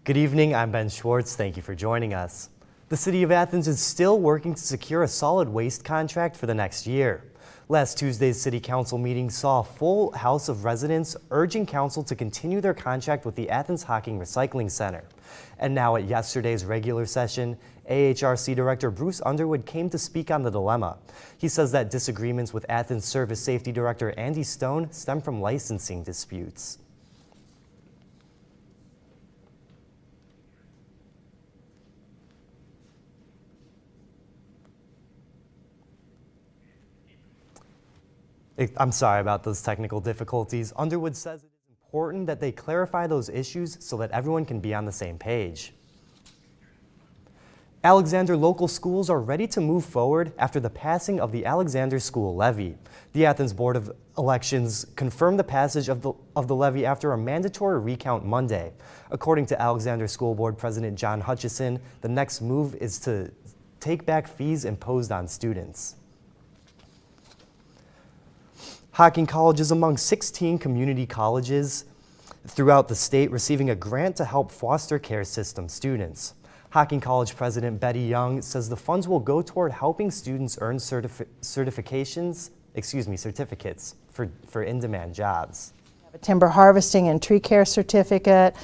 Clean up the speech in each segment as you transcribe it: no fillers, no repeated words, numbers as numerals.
Good evening, I'm Ben Schwartz. Thank you for joining us. The City of Athens is still working to secure a solid waste contract for the next year. Last Tuesday's City Council meeting saw a full House of residents urging Council to continue their contract with the Athens Hocking Recycling Center. And now at yesterday's regular session, AHRC Director Bruce Underwood came to speak on the dilemma. He says that disagreements with Athens Service Safety Director Andy Stone stem from licensing disputes. I'm sorry about those technical difficulties. Underwood says it is important that they clarify those issues so that everyone can be on the same page. Alexander local schools are ready to move forward after the passing of the Alexander School Levy. The Athens Board of Elections confirmed the passage of the levy after a mandatory recount Monday. According to Alexander School Board President John Hutchison, the next move is to take back fees imposed on students. Hocking College is among 16 community colleges throughout the state receiving a grant to help foster care system students. Hocking College President Betty Young says the funds will go toward helping students earn certificates for in-demand jobs. A timber harvesting and tree care certificate,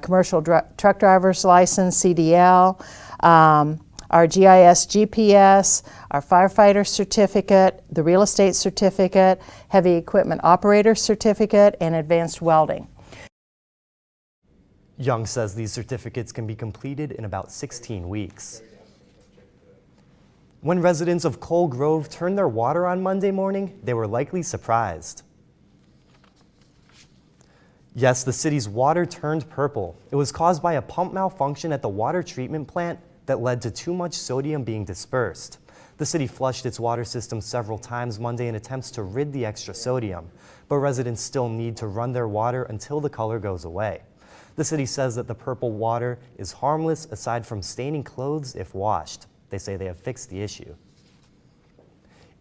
commercial truck driver's license, CDL, our GIS GPS, our firefighter certificate, the real estate certificate, heavy equipment operator certificate, and advanced welding. Young says these certificates can be completed in about 16 weeks. When residents of Coal Grove turned their water on Monday morning, they were likely surprised. Yes, the city's water turned purple. It was caused by a pump malfunction at the water treatment plant that led to too much sodium being dispersed. The city flushed its water system several times Monday in attempts to rid the extra sodium, but residents still need to run their water until the color goes away. The city says that the purple water is harmless aside from staining clothes if washed. They say they have fixed the issue.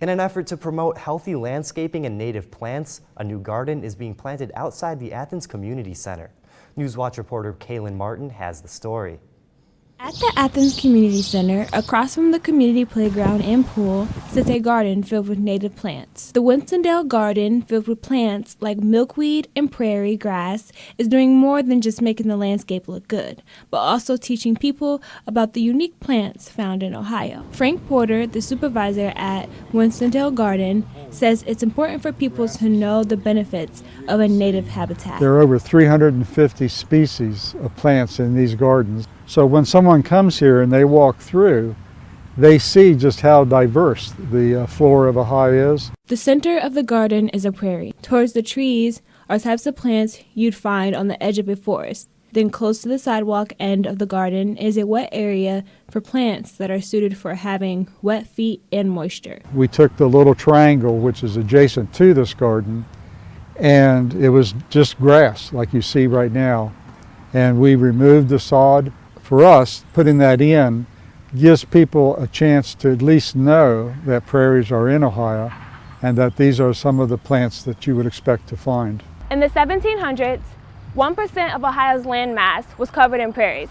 In an effort to promote healthy landscaping and native plants, a new garden is being planted outside the Athens Community Center. Newswatch reporter Kaylin Martin has the story. At the Athens Community Center, across from the community playground and pool, sits a garden filled with native plants. The Winstondale Garden, filled with plants like milkweed and prairie grass, is doing more than just making the landscape look good, but also teaching people about the unique plants found in Ohio. Frank Porter, the supervisor at Winstondale Garden, says it's important for people to know the benefits of a native habitat. There are over 350 species of plants in these gardens. So when someone comes here and they walk through, they see just how diverse the flora of Ohio is. The center of the garden is a prairie. Towards the trees are types of plants you'd find on the edge of a forest. Then close to the sidewalk end of the garden is a wet area for plants that are suited for having wet feet and moisture. We took the little triangle, which is adjacent to this garden, and it was just grass like you see right now. And we removed the sod. For us, putting that in gives people a chance to at least know that prairies are in Ohio and that these are some of the plants that you would expect to find. In the 1700s, 1% of Ohio's land mass was covered in prairies.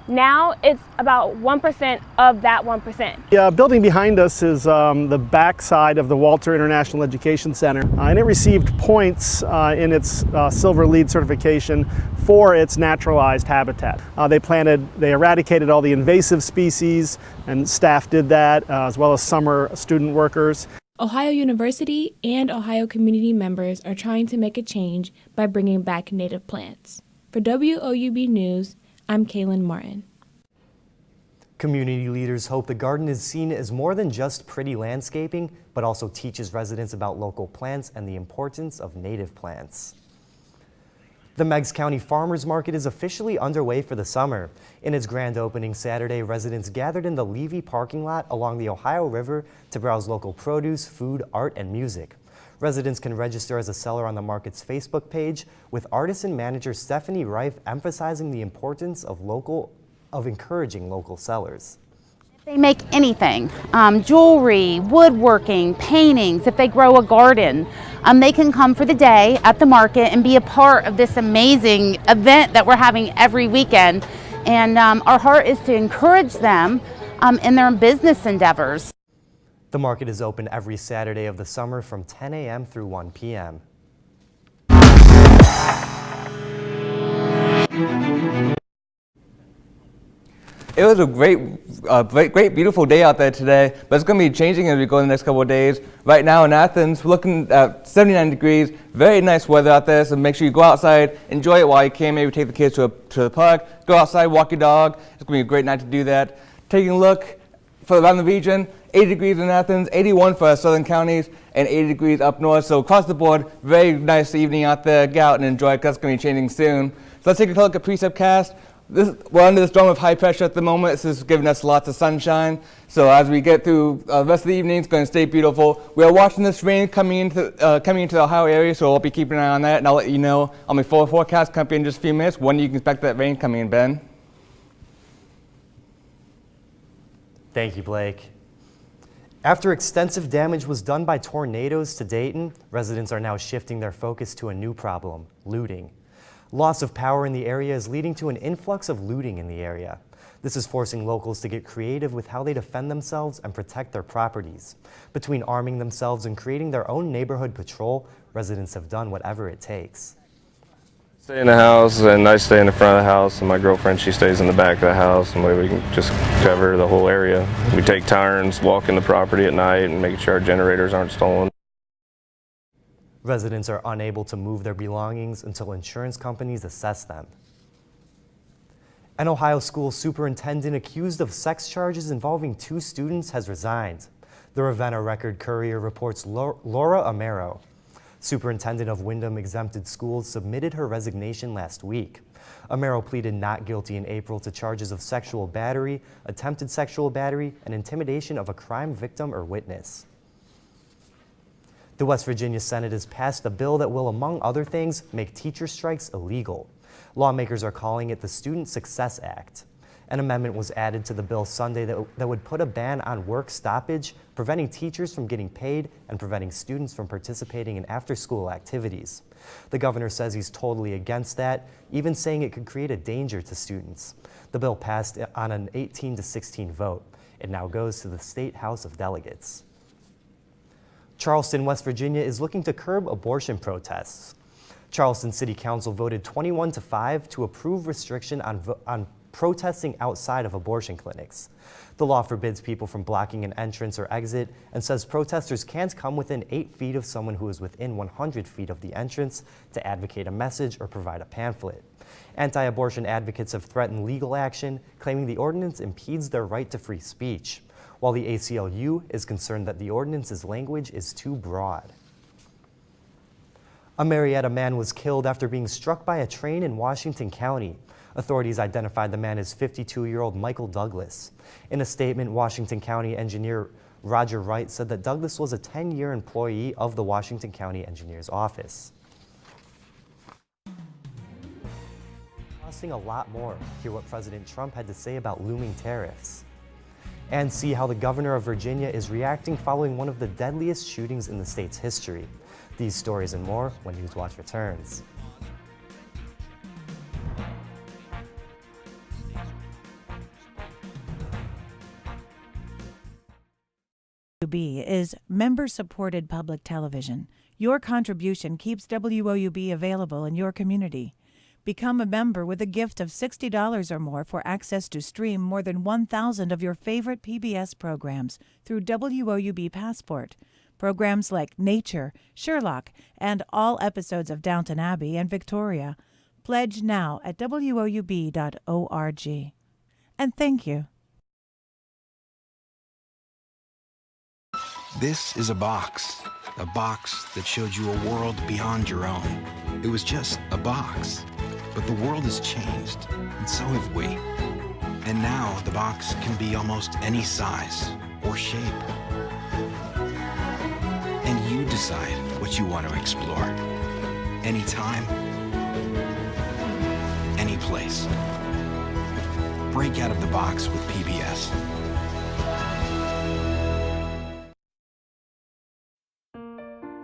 Now it's about 1% of that 1%. The building behind us is the backside of the Walter International Education Center, and it received points in its Silver LEED certification for its naturalized habitat. They eradicated all the invasive species, and staff did that, as well as summer student workers. Ohio University and Ohio community members are trying to make a change by bringing back native plants. For WOUB News, I'm Kaylin Martin. Community leaders hope the garden is seen as more than just pretty landscaping, but also teaches residents about local plants and the importance of native plants. The Meigs County Farmers Market is officially underway for the summer. In its grand opening Saturday, residents gathered in the Levy parking lot along the Ohio River to browse local produce, food, art, and music. Residents can register as a seller on the market's Facebook page, with artist and manager Stephanie Reif emphasizing the importance of encouraging local sellers. They make anything, jewelry, woodworking, paintings. If they grow a garden, they can come for the day at the market and be a part of this amazing event that we're having every weekend. And our heart is to encourage them in their business endeavors. The market is open every Saturday of the summer from 10 a.m. through 1 p.m. It was a great, beautiful day out there today, but it's going to be changing as we go in the next couple of days. Right now in Athens, we're looking at 79 degrees, very nice weather out there, so make sure you go outside, enjoy it while you can, maybe take the kids to the park, go outside, walk your dog. It's going to be a great night to do that. Taking a look around the region, 80 degrees in Athens, 81 for our southern counties, and 80 degrees up north. So across the board, very nice evening out there. Get out and enjoy it, 'cause that's going to be changing soon. So let's take a look at Preceptcast. We're under this storm of high pressure at the moment. This is giving us lots of sunshine. So as we get through the rest of the evening, it's going to stay beautiful. We are watching this rain coming into the Ohio area, so I'll be keeping an eye on that, and I'll let you know on my full forecast coming in just a few minutes when you can expect that rain coming in, Ben. Thank you, Blake. After extensive damage was done by tornadoes to Dayton, residents are now shifting their focus to a new problem, looting. Loss of power in the area is leading to an influx of looting in the area. This is forcing locals to get creative with how they defend themselves and protect their properties. Between arming themselves and creating their own neighborhood patrol, residents have done whatever it takes. Stay in the house, and I stay in the front of the house, and my girlfriend, she stays in the back of the house, and we can just cover the whole area. We take turns walking the property at night and making sure our generators aren't stolen. Residents are unable to move their belongings until insurance companies assess them. An Ohio school superintendent accused of sex charges involving 2 students has resigned. The Ravenna Record-Courier reports Laura Amaro, superintendent of Windham Exempted Schools, submitted her resignation last week. Amaro pleaded not guilty in April to charges of sexual battery, attempted sexual battery, and intimidation of a crime victim or witness. The West Virginia Senate has passed a bill that will, among other things, make teacher strikes illegal. Lawmakers are calling it the Student Success Act. An amendment was added to the bill Sunday that would put a ban on work stoppage, preventing teachers from getting paid and preventing students from participating in after-school activities. The governor says he's totally against that, even saying it could create a danger to students. The bill passed on an 18-16 vote. It now goes to the State House of Delegates. Charleston, West Virginia is looking to curb abortion protests. Charleston City Council voted 21-5 to approve restriction on protesting outside of abortion clinics. The law forbids people from blocking an entrance or exit and says protesters can't come within 8 feet of someone who is within 100 feet of the entrance to advocate a message or provide a pamphlet. Anti-abortion advocates have threatened legal action, claiming the ordinance impedes their right to free speech, while the ACLU is concerned that the ordinance's language is too broad. A Marietta man was killed after being struck by a train in Washington County. Authorities identified the man as 52-year-old Michael Douglas. In a statement, Washington County engineer Roger Wright said that Douglas was a 10-year employee of the Washington County Engineer's Office. Costing a lot more. Hear what President Trump had to say about looming tariffs. And see how the governor of Virginia is reacting following one of the deadliest shootings in the state's history. These stories and more when Newswatch returns. WOUB is member-supported public television. Your contribution keeps WOUB available in your community. Become a member with a gift of $60 or more for access to stream more than 1,000 of your favorite PBS programs through WOUB Passport. Programs like Nature, Sherlock, and all episodes of Downton Abbey and Victoria. Pledge now at woub.org. And thank you. This is a box that showed you a world beyond your own. It was just a box, but the world has changed, and so have we. And now the box can be almost any size or shape. And you decide what you want to explore. Anytime, any place. Break out of the box with PBS.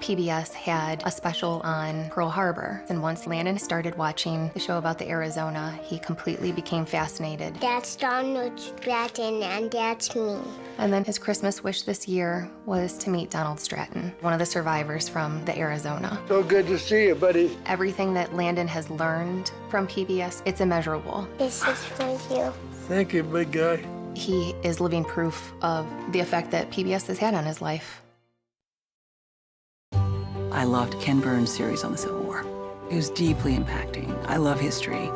PBS had a special on Pearl Harbor, and once Landon started watching the show about the Arizona, he completely became fascinated. That's Donald Stratton, and that's me. And then his Christmas wish this year was to meet Donald Stratton, one of the survivors from the Arizona. So good to see you, buddy. Everything that Landon has learned from PBS, it's immeasurable. This is for you. Thank you, big guy. He is living proof of the effect that PBS has had on his life. I loved Ken Burns' series on the Civil War. It was deeply impacting. I love history.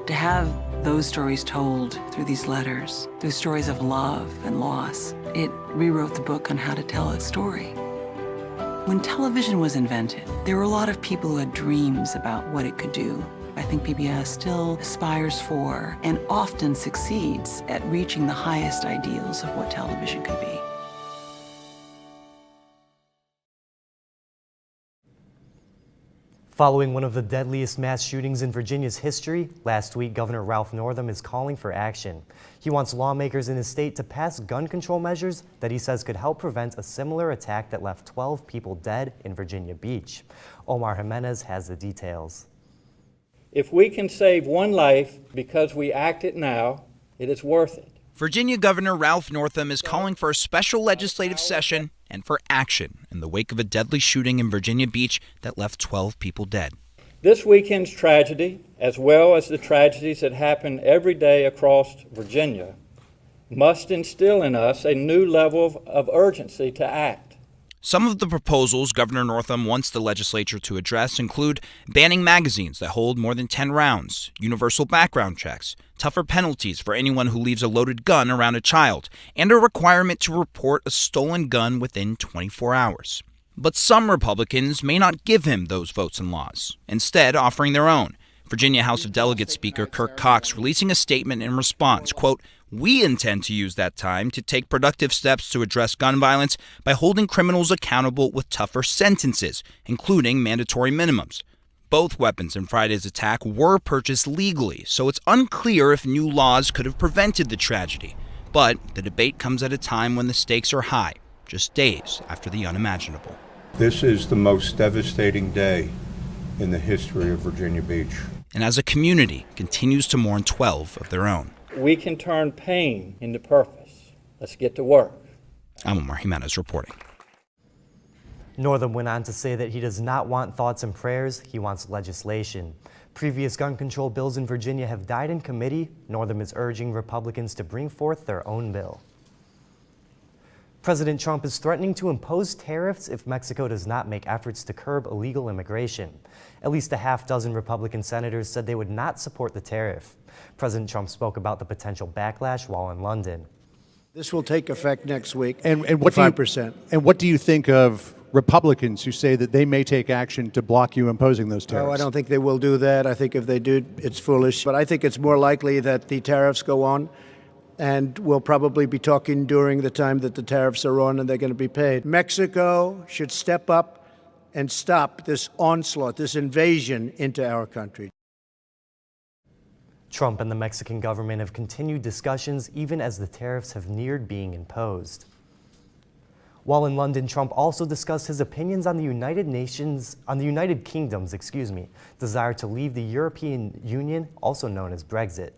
To have those stories told through these letters, through stories of love and loss, it rewrote the book on how to tell its story. When television was invented, there were a lot of people who had dreams about what it could do. I think PBS still aspires for and often succeeds at reaching the highest ideals of what television could be. Following one of the deadliest mass shootings in Virginia's history, last week Governor Ralph Northam is calling for action. He wants lawmakers in his state to pass gun control measures that he says could help prevent a similar attack that left 12 people dead in Virginia Beach. Omar Jimenez has the details. If we can save one life because we act it now, it is worth it. Virginia Governor Ralph Northam is calling for a special legislative session and for action in the wake of a deadly shooting in Virginia Beach that left 12 people dead. This weekend's tragedy, as well as the tragedies that happen every day across Virginia, must instill in us a new level of urgency to act. Some of the proposals Governor Northam wants the legislature to address include banning magazines that hold more than 10 rounds, universal background checks, tougher penalties for anyone who leaves a loaded gun around a child, and a requirement to report a stolen gun within 24 hours. But some Republicans may not give him those votes and laws, instead offering their own. Virginia House of Delegates Speaker Kirk Cox releasing a statement in response, quote, "We intend to use that time to take productive steps to address gun violence by holding criminals accountable with tougher sentences, including mandatory minimums." Both weapons in Friday's attack were purchased legally, so it's unclear if new laws could have prevented the tragedy. But the debate comes at a time when the stakes are high, just days after the unimaginable. This is the most devastating day in the history of Virginia Beach. And as a community continues to mourn 12 of their own. We can turn pain into purpose. Let's get to work. I'm Omar Jimenez reporting. Northam went on to say that he does not want thoughts and prayers, he wants legislation. Previous gun control bills in Virginia have died in committee. Northam is urging Republicans to bring forth their own bill. President Trump is threatening to impose tariffs if Mexico does not make efforts to curb illegal immigration. At least a half-dozen Republican senators said they would not support the tariff. President Trump spoke about the potential backlash while in London. This will take effect next week, and what 5%. And what do you think of Republicans who say that they may take action to block you imposing those tariffs? Oh, I don't think they will do that. I think if they do, it's foolish. But I think it's more likely that the tariffs go on, and we'll probably be talking during the time that the tariffs are on and they're going to be paid. Mexico should step up and stop this onslaught, this invasion into our country. Trump and the Mexican government have continued discussions even as the tariffs have neared being imposed. While in London, Trump also discussed his opinions on the United Kingdom's desire to leave the European Union, also known as Brexit.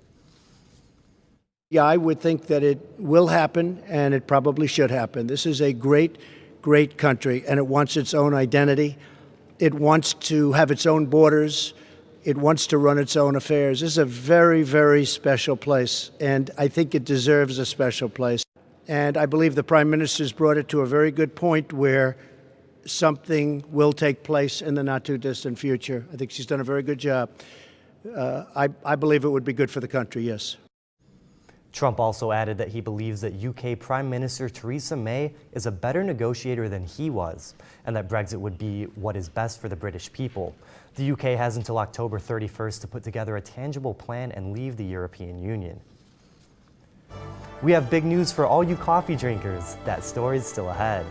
Yeah, I would think that it will happen, and it probably should happen. This is a great, great country, and it wants its own identity. It wants to have its own borders. It wants to run its own affairs. This is a very, very special place, and I think it deserves a special place. And I believe the Prime Minister's brought it to a very good point where something will take place in the not-too-distant future. I think she's done a very good job. I believe it would be good for the country, yes. Trump also added that he believes that UK Prime Minister Theresa May is a better negotiator than he was, and that Brexit would be what is best for the British people. The UK has until October 31st to put together a tangible plan and leave the European Union. We have big news for all you coffee drinkers. That story's still ahead.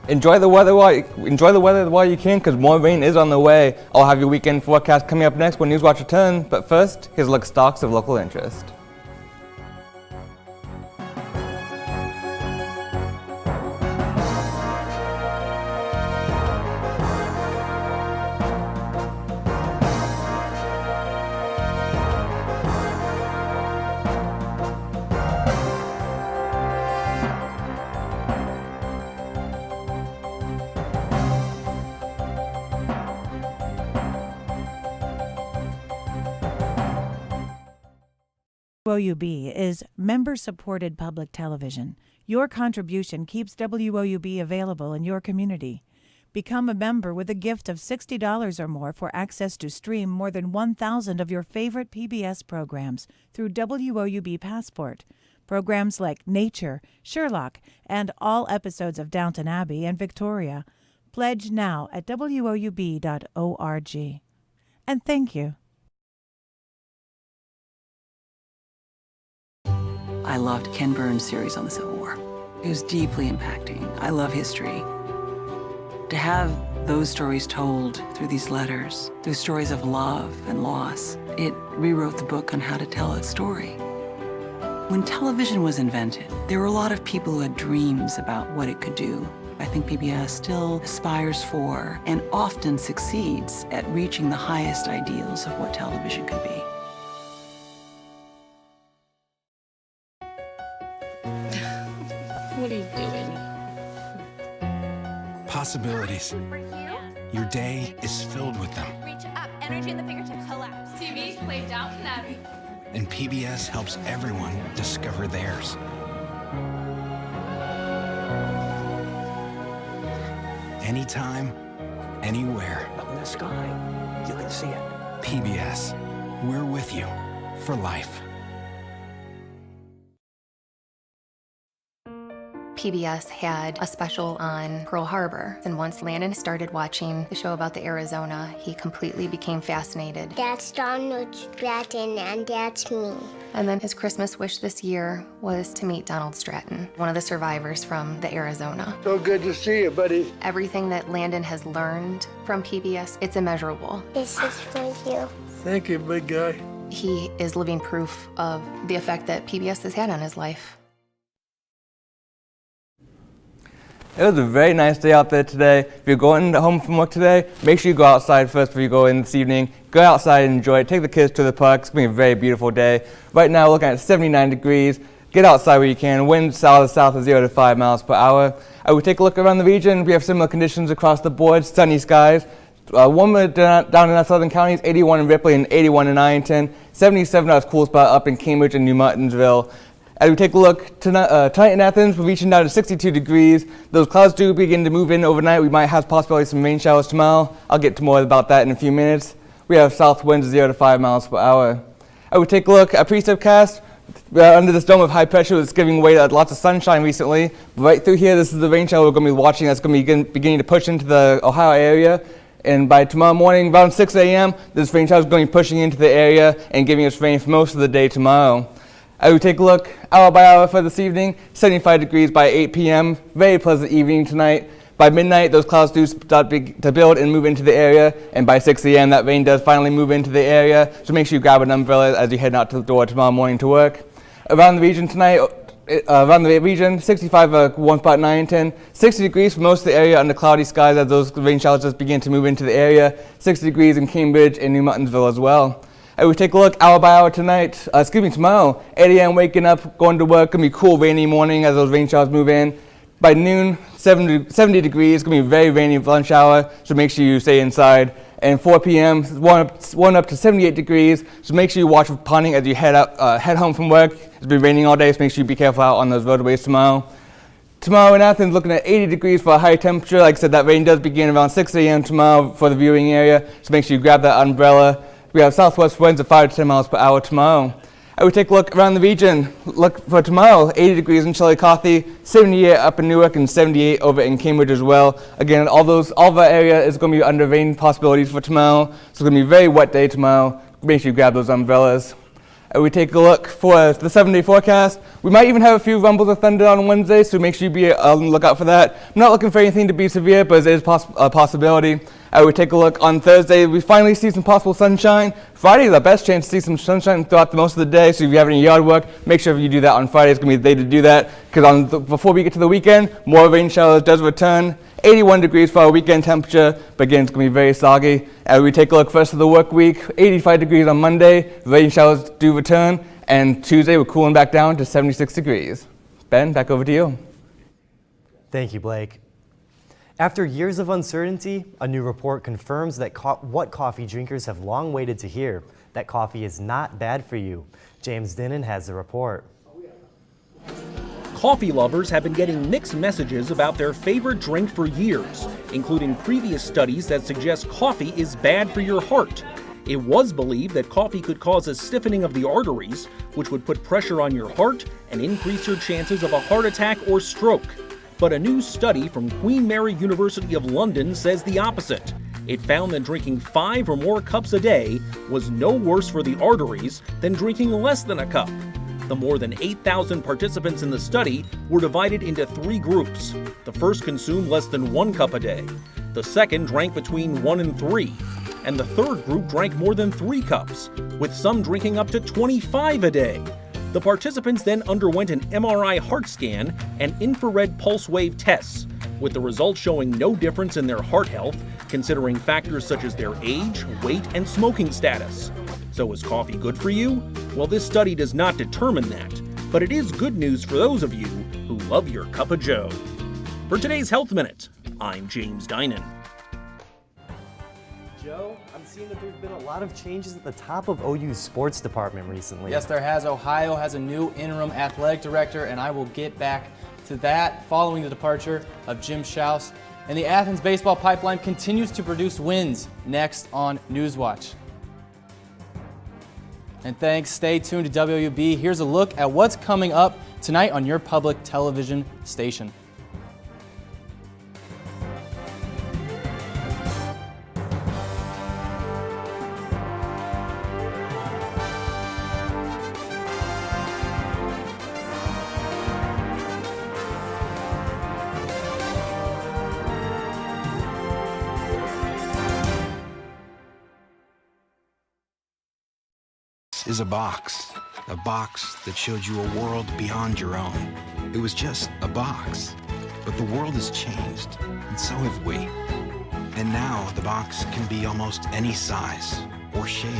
Enjoy the weather while you can, because more rain is on the way. I'll have your weekend forecast coming up next when Newswatch returns. But first, here's a look at stocks of local interest. WOUB is member-supported public television. Your contribution keeps WOUB available in your community. Become a member with a gift of $60 or more for access to stream more than 1,000 of your favorite PBS programs through WOUB Passport. Programs like Nature, Sherlock, and all episodes of Downton Abbey and Victoria. Pledge now at woub.org. And thank you. I loved Ken Burns' series on the Civil War. It was deeply impacting. I love history. To have those stories told through these letters, through stories of love and loss, it rewrote the book on how to tell a story. When television was invented, there were a lot of people who had dreams about what it could do. I think PBS still aspires for and often succeeds at reaching the highest ideals of what television could be. What are you doing? Possibilities. Your day is filled with them. Reach up, energy in the fingertips, collapse. TV, play Downton Abbey. And PBS helps everyone discover theirs. Anytime, anywhere. Up in the sky, you can see it. PBS, we're with you for life. PBS had a special on Pearl Harbor, and once Landon started watching the show about the Arizona, he completely became fascinated. That's Donald Stratton, and that's me. And then his Christmas wish this year was to meet Donald Stratton, one of the survivors from the Arizona. So good to see you, buddy. Everything that Landon has learned from PBS, it's immeasurable. This is for you. Thank you, big guy. He is living proof of the effect that PBS has had on his life. It was a very nice day out there today. If you're going home from work today, make sure you go outside first before you go in this evening. Go outside and enjoy it. Take the kids to the park. It's going to be a very beautiful day. Right now, we're looking at 79 degrees. Get outside where you can. Wind south of 0 to 5 miles per hour. I would take a look around the region. We have similar conditions across the board. Sunny skies. Warmer down in our southern counties, 81 in Ripley and 81 in Ironton. 77 at a cool spot up in Cambridge and New Martinsville. As we take a look tonight in Athens, we're reaching down to 62 degrees. Those clouds do begin to move in overnight. We might have possibility of some rain showers tomorrow. I'll get to more about that in a few minutes. We have south winds of 0 to 5 miles per hour. I would take a look at precipcast. Under this dome of high pressure, it's giving way to lots of sunshine recently. Right through here, this is the rain shower we're going to be watching. That's going to be beginning to push into the Ohio area. And by tomorrow morning, around 6 a.m., this rain shower is going to be pushing into the area and giving us rain for most of the day tomorrow. I would take a look hour by hour for this evening, 75 degrees by 8 p.m. Very pleasant evening tonight. By midnight, those clouds do start to build and move into the area, and by 6 a.m., that rain does finally move into the area, so make sure you grab an umbrella as you head out to the door tomorrow morning to work. Around the region tonight, 65 one spot in Ironton, 60 degrees for most of the area under cloudy skies as those rain showers just begin to move into the area, 60 degrees in Cambridge and New Martinsville as well. I would take a look hour by hour tomorrow, 8 a.m. waking up, going to work, gonna be cool, rainy morning as those rain showers move in. By noon, 70 degrees, gonna be a very rainy lunch hour, so make sure you stay inside. And 4 p.m., one up to 78 degrees, so make sure you watch for ponding as you head home from work. It's been raining all day, so make sure you be careful out on those roadways tomorrow. Tomorrow in Athens, looking at 80 degrees for a high temperature. Like I said, that rain does begin around 6 a.m. tomorrow for the viewing area, so make sure you grab that umbrella. We have southwest winds of 5 to 10 miles per hour tomorrow. I would take a look around the region. Look for tomorrow, 80 degrees in Chillicothe, 78 up in Newark, and 78 over in Cambridge as well. Again, all of our area is going to be under rain possibilities for tomorrow, so it's going to be a very wet day tomorrow. Make sure you grab those umbrellas. We take a look for the 7-day forecast. We might even have a few rumbles of thunder on Wednesday, so make sure you be on the lookout for that. I'm not looking for anything to be severe, but it is a possibility. I would take a look on Thursday. We finally see some possible sunshine. Friday is the best chance to see some sunshine throughout most of the day, so if you have any yard work, make sure you do that on Friday. It's going to be the day to do that, because before we get to the weekend, more rain showers does return. 81 degrees for our weekend temperature, but again, it's going to be very soggy. We take a look first of the work week, 85 degrees on Monday, rain showers do return, and Tuesday we're cooling back down to 76 degrees. Ben, back over to you. Thank you, Blake. After years of uncertainty, a new report confirms that what coffee drinkers have long waited to hear, that coffee is not bad for you. James Dinnan has the report. Coffee lovers have been getting mixed messages about their favorite drink for years, including previous studies that suggest coffee is bad for your heart. It was believed that coffee could cause a stiffening of the arteries, which would put pressure on your heart and increase your chances of a heart attack or stroke. But a new study from Queen Mary University of London says the opposite. It found that drinking 5 or more cups a day was no worse for the arteries than drinking less than a cup. The more than 8,000 participants in the study were divided into 3 groups. The first consumed less than 1 cup a day. The second drank between 1 and 3. And the third group drank more than 3 cups, with some drinking up to 25 a day. The participants then underwent an MRI heart scan and infrared pulse wave tests, with the results showing no difference in their heart health, considering factors such as their age, weight, and smoking status. So is coffee good for you? Well, this study does not determine that, but it is good news for those of you who love your cup of joe. For today's Health Minute, I'm James Dinan. Joe, I'm seeing that there's been a lot of changes at the top of OU's sports department recently. Yes, there has. Ohio has a new interim athletic director, and I will get back to that following the departure of Jim Schaus. And the Athens baseball pipeline continues to produce wins. Next on Newswatch. And thanks, stay tuned to WOUB. Here's a look at what's coming up tonight on your public television station. Is a box that showed you a world beyond your own. It was just a box, but the world has changed, and so have we. And now the box can be almost any size or shape.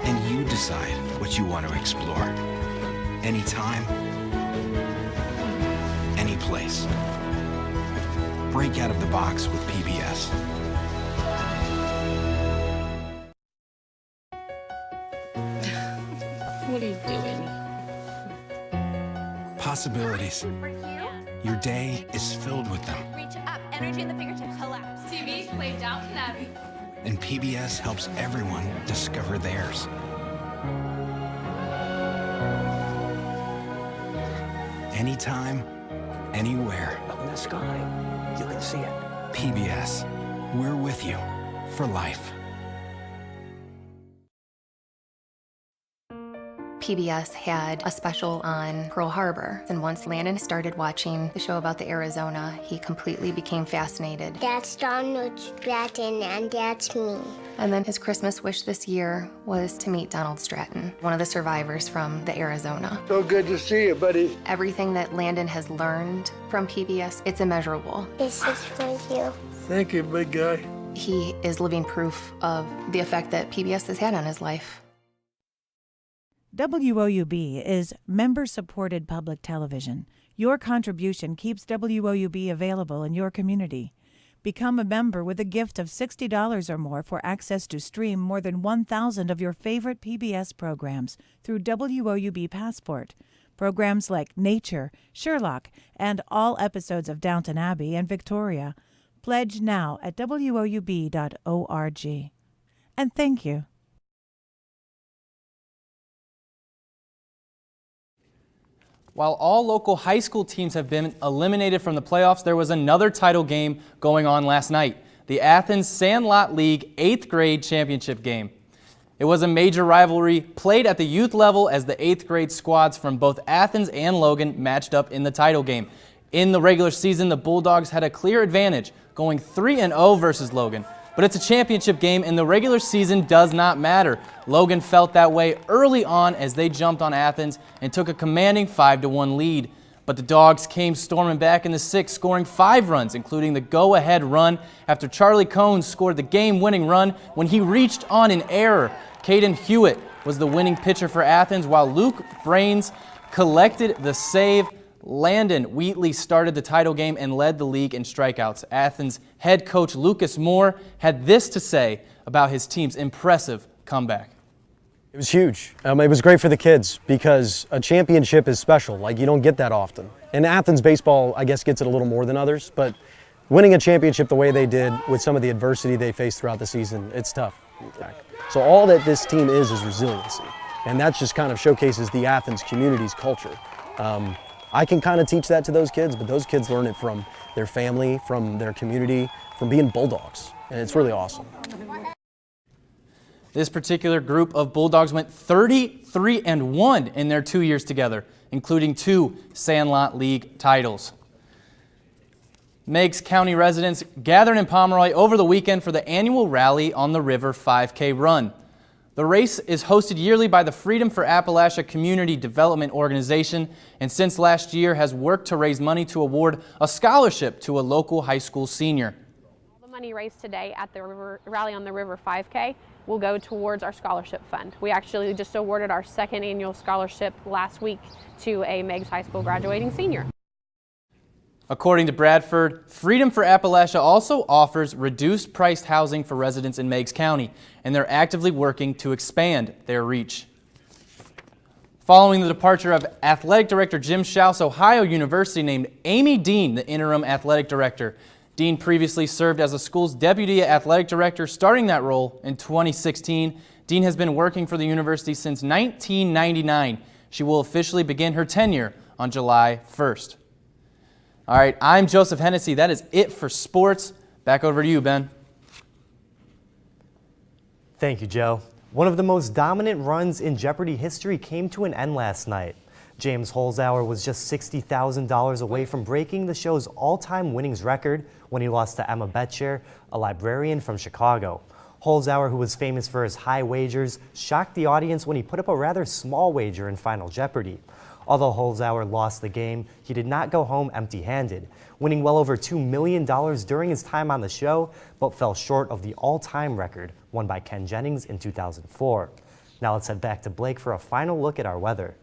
And you decide what you want to explore. Anytime, any place. Break out of the box with PBS. What are you doing? Possibilities. Your day is filled with them. Reach up, energy in the fingertips, collapse. TV, play Downton Abbey. And PBS helps everyone discover theirs. Anytime, anywhere. Up in the sky, you can see it. PBS. We're with you for life. PBS had a special on Pearl Harbor, and once Landon started watching the show about the Arizona, he completely became fascinated. That's Donald Stratton, and that's me. And then his Christmas wish this year was to meet Donald Stratton, one of the survivors from the Arizona. So good to see you, buddy. Everything that Landon has learned from PBS, it's immeasurable. This is for you. Thank you, big guy. He is living proof of the effect that PBS has had on his life. WOUB is member-supported public television. Your contribution keeps WOUB available in your community. Become a member with a gift of $60 or more for access to stream more than 1,000 of your favorite PBS programs through WOUB Passport. Programs like Nature, Sherlock, and all episodes of Downton Abbey and Victoria. Pledge now at WOUB.org. And thank you. While all local high school teams have been eliminated from the playoffs, there was another title game going on last night, the Athens Sandlot League 8th grade championship game. It was a major rivalry played at the youth level as the 8th grade squads from both Athens and Logan matched up in the title game. In the regular season, the Bulldogs had a clear advantage, going 3-0 versus Logan. But it's a championship game, and the regular season does not matter. Logan felt that way early on as they jumped on Athens and took a commanding 5-1 lead. But the Dogs came storming back in the 6th, scoring 5 runs, including the go-ahead run after Charlie Cohn scored the game-winning run when he reached on an error. Caden Hewitt was the winning pitcher for Athens, while Luke Brains collected the save Landon Wheatley started the title game and led the league in strikeouts. Athens head coach Lucas Moore had this to say about his team's impressive comeback. It was huge. It was great for the kids because a championship is special. Like, you don't get that often. And Athens baseball, I guess, gets it a little more than others, but winning a championship the way they did with some of the adversity they faced throughout the season, it's tough. So all that this team is resiliency. And that just kind of showcases the Athens community's culture. I can kind of teach that to those kids, but those kids learn it from their family, from their community, from being Bulldogs. And it's really awesome. This particular group of Bulldogs went 33-1 in their 2 years together, including 2 Sandlot League titles. Meigs County residents gathered in Pomeroy over the weekend for the annual Rally on the River 5K Run. The race is hosted yearly by the Freedom for Appalachia Community Development Organization, and since last year has worked to raise money to award a scholarship to a local high school senior. All the money raised today at the Rally on the River 5K will go towards our scholarship fund. We actually just awarded our 2nd annual scholarship last week to a Meigs High School graduating senior. According to Bradford, Freedom for Appalachia also offers reduced priced housing for residents in Meigs County, and they're actively working to expand their reach. Following the departure of Athletic Director Jim Schaus, Ohio University named Amy Dean the interim athletic director. Dean previously served as the school's deputy athletic director, starting that role in 2016. Dean has been working for the university since 1999. She will officially begin her tenure on July 1st. All right, I'm Joseph Hennessy. That is it for sports. Back over to you, Ben. Thank you, Joe. One of the most dominant runs in Jeopardy history came to an end last night. James Holzhauer was just $60,000 away from breaking the show's all-time winnings record when he lost to Emma Betcher, a librarian from Chicago. Holzhauer, who was famous for his high wagers, shocked the audience when he put up a rather small wager in Final Jeopardy. Although Holzhauer lost the game, he did not go home empty-handed, winning well over $2 million during his time on the show, but fell short of the all-time record won by Ken Jennings in 2004. Now let's head back to Blake for a final look at our weather.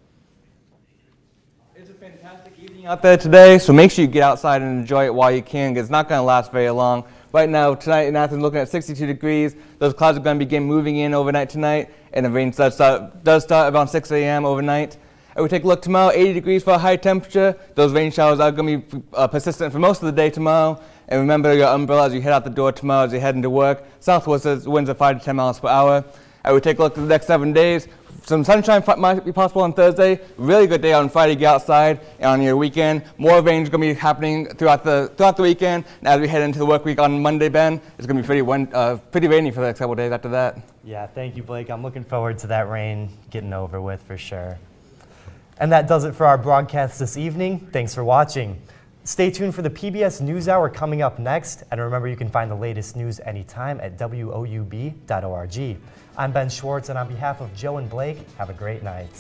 It's a fantastic evening out there today, so make sure you get outside and enjoy it while you can, because it's not going to last very long. Right now, tonight in Athens, looking at 62 degrees. Those clouds are going to begin moving in overnight tonight, and the rain does start around 6 a.m. overnight. And we take a look tomorrow, 80 degrees for a high temperature. Those rain showers are going to be persistent for most of the day tomorrow. And remember your umbrella as you head out the door tomorrow, as you head into work. Southwest winds are 5 to 10 miles per hour. And we take a look at the next 7 days. Some sunshine might be possible on Thursday. Really good day on Friday, get outside. And on your weekend, more rain is going to be happening throughout the weekend. And as we head into the work week on Monday, Ben, it's going to be pretty rainy for the next couple of days after that. Yeah, thank you, Blake. I'm looking forward to that rain getting over with for sure. And that does it for our broadcast this evening. Thanks for watching. Stay tuned for the PBS NewsHour coming up next. And remember, you can find the latest news anytime at WOUB.org. I'm Ben Schwartz, and on behalf of Joe and Blake, have a great night.